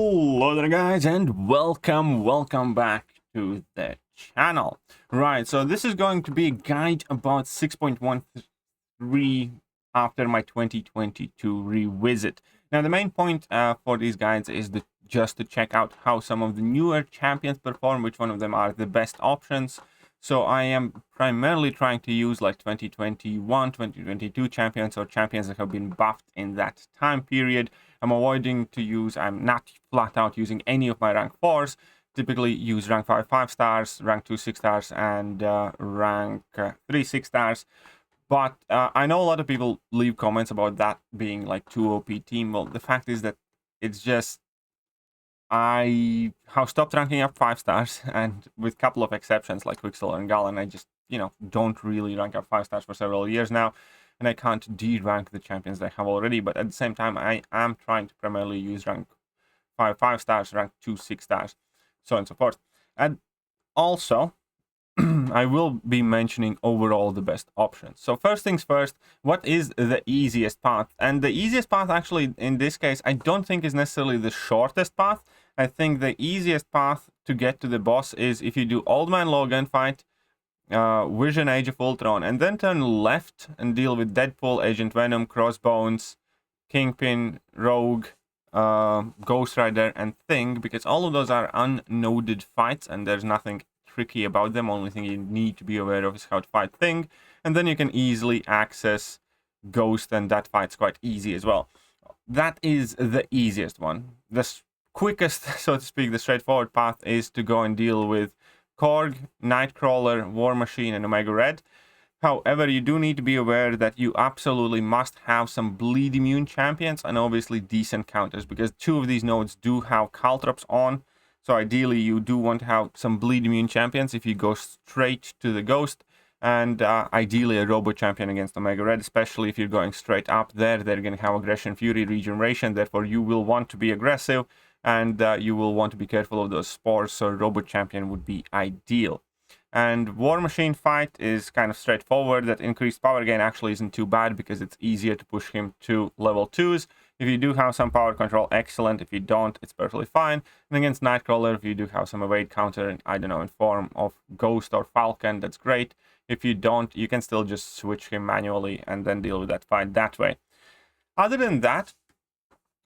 Hello there guys, and welcome back to the channel. Right, so this is going to be a guide about 6.13 after my 2022 revisit. Now the main point for these guides is just to check out how some of the newer champions perform, which one of them are the best options. So I am primarily trying to use like 2021, 2022 champions, or champions that have been buffed in that time period. I'm not flat out using any of my rank 4s. Typically use rank 5 5 stars, rank 2 6 stars, and rank 3 6 stars. But I know a lot of people leave comments about that being like too OP team. Well, the fact is that it's just I have stopped ranking up 5 stars, and with a couple of exceptions like Quicksilver and Galen, I just, don't really rank up 5 stars for several years now, and I can't de-rank the champions I have already. But at the same time, I am trying to primarily use rank 5 5 stars, rank 2 6 stars, so on and so forth. And also, I will be mentioning overall the best options. So first things first, what is the easiest path? And the easiest path actually in this case, I don't think is necessarily the shortest path. I think the easiest path to get to the boss is if you do Old Man Logan fight, Vision Age of Ultron, and then turn left and deal with Deadpool, Agent Venom, Crossbones, Kingpin, Rogue, Ghost Rider, and Thing, because all of those are unnoded fights and there's nothing tricky about them. Only thing you need to be aware of is how to fight Thing, and then you can easily access Ghost, and that fight's quite easy as well. That is the easiest one. The quickest, so to speak, the straightforward path is to go and deal with Korg, Nightcrawler, War Machine, and Omega Red. However, you do need to be aware that you absolutely must have some bleed immune champions and obviously decent counters, because 2 of these nodes do have Caltrops on. So ideally, you do want to have some bleed immune champions if you go straight to the Ghost, and ideally a Robo champion against Omega Red, especially if you're going straight up there. They're going to have Aggression, Fury, Regeneration, therefore you will want to be aggressive, and you will want to be careful of those spores, so Robo champion would be ideal. And War Machine fight is kind of straightforward. That increased power gain actually isn't too bad because it's easier to push him to level 2s. If you do have some power control, excellent. If you don't, it's perfectly fine. And against Nightcrawler, if you do have some evade counter, I don't know, in form of Ghost or Falcon, that's great. If you don't, you can still just switch him manually and then deal with that fight that way. Other than that,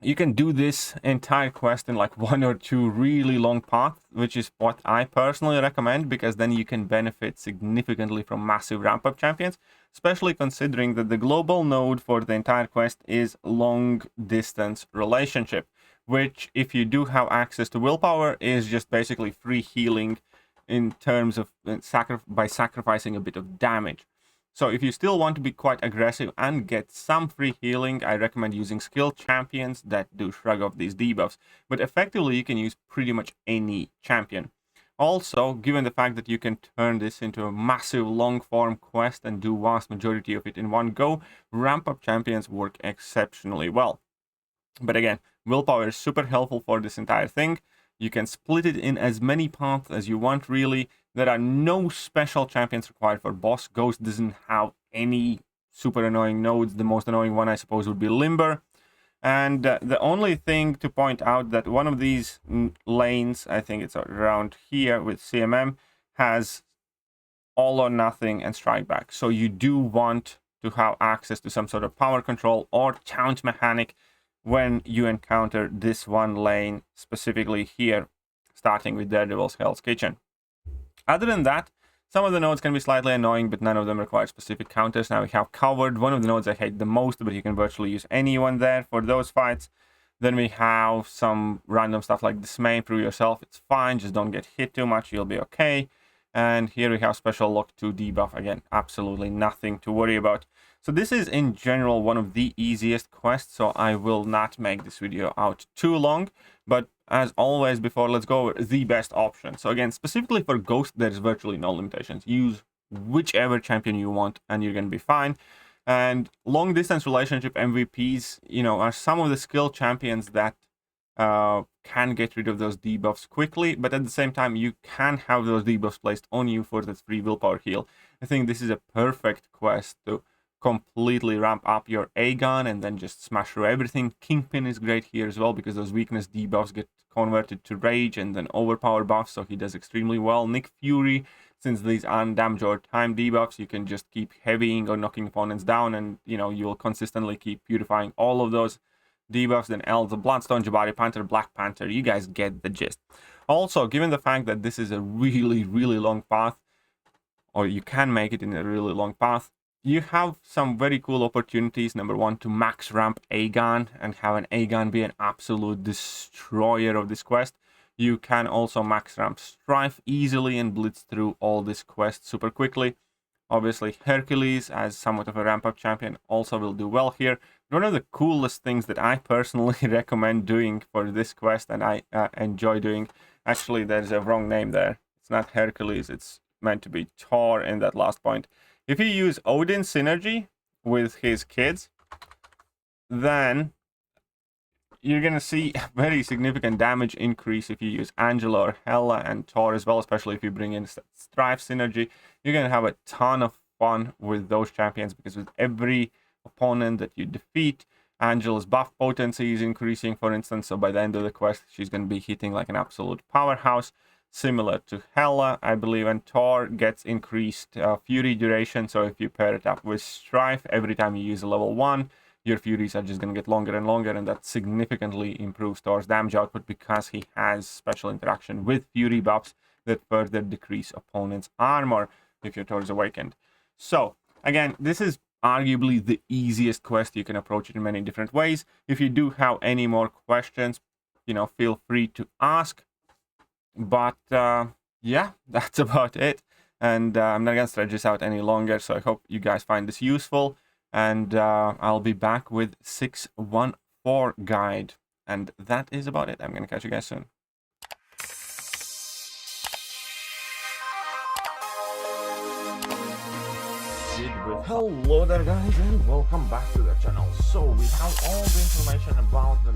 you can do this entire quest in like 1 or 2 really long paths, which is what I personally recommend, because then you can benefit significantly from massive ramp-up champions, especially considering that the global node for the entire quest is long-distance relationship, which, if you do have access to willpower, is just basically free healing in terms of by sacrificing a bit of damage. So if you still want to be quite aggressive and get some free healing, I recommend using skill champions that do shrug off these debuffs. But effectively, you can use pretty much any champion. Also, given the fact that you can turn this into a massive long-form quest and do vast majority of it in one go, ramp-up champions work exceptionally well. But again, willpower is super helpful for this entire thing. You can split it in as many paths as you want, really. There are no special champions required for boss. Ghost doesn't have any super annoying nodes. The most annoying one, I suppose, would be Limber. And the only thing to point out that one of these lanes, I think it's around here with CMM, has all or nothing and strike back. So you do want to have access to some sort of power control or taunt mechanic when you encounter this one lane, specifically here, starting with Daredevil's Hell's Kitchen. Other than that, some of the nodes can be slightly annoying, but none of them require specific counters. Now we have Covered, one of the nodes I hate the most, but you can virtually use anyone there for those fights. Then we have some random stuff like Dismay. Prove yourself, it's fine, just don't get hit too much, you'll be okay. And here we have Special Lock 2 debuff. Again, absolutely nothing to worry about. So this is in general one of the easiest quests, so I will not make this video out too long. But as always before, let's go over the best option. So again, specifically for Ghost, there's virtually no limitations. Use whichever champion you want and you're going to be fine. And long distance relationship MVPs, are some of the skill champions that can get rid of those debuffs quickly, but at the same time, you can have those debuffs placed on you for that free willpower heal. I think this is a perfect quest to completely ramp up your A gun and then just smash through everything. Kingpin is great here as well because those weakness debuffs get converted to rage and then overpower buffs, so he does extremely well. Nick Fury, since these aren't damage or time debuffs, you can just keep heavying or knocking opponents down, and you'll consistently keep purifying all of those debuffs. Then L, the Bloodstone, Jabari Panther, Black Panther, you guys get the gist. Also, given the fact that this is a really, really long path, or you can make it in a really long path, you have some very cool opportunities. Number one, to max ramp Aegon and have an Aegon be an absolute destroyer of this quest. You can also max ramp Strife easily and blitz through all this quest super quickly. Obviously, Hercules, as somewhat of a ramp-up champion, also will do well here. One of the coolest things that I personally recommend doing for this quest, and I enjoy doing, actually, there's a wrong name there. It's not Hercules, it's meant to be Thor in that last point. If you use Odin synergy with his kids, then you're going to see a very significant damage increase if you use Angela or Hela and Thor as well, especially if you bring in Strife synergy. You're going to have a ton of fun with those champions because with every opponent that you defeat, Angela's buff potency is increasing, for instance, so by the end of the quest, she's going to be hitting like an absolute powerhouse. Similar to Hela, I believe, and Thor gets increased Fury duration, so if you pair it up with Strife, every time you use a level 1, your Furies are just going to get longer and longer, and that significantly improves Thor's damage output because he has special interaction with Fury buffs that further decrease opponents' armor if your Thor is awakened. So, again, this is arguably the easiest quest. You can approach it in many different ways. If you do have any more questions, feel free to ask. But yeah, that's about it. And I'm not going to stretch this out any longer, so I hope you guys find this useful. And I'll be back with 614 guide. And that is about it. I'm going to catch you guys soon. Hello there guys, and welcome back to the channel. So we have all the information about the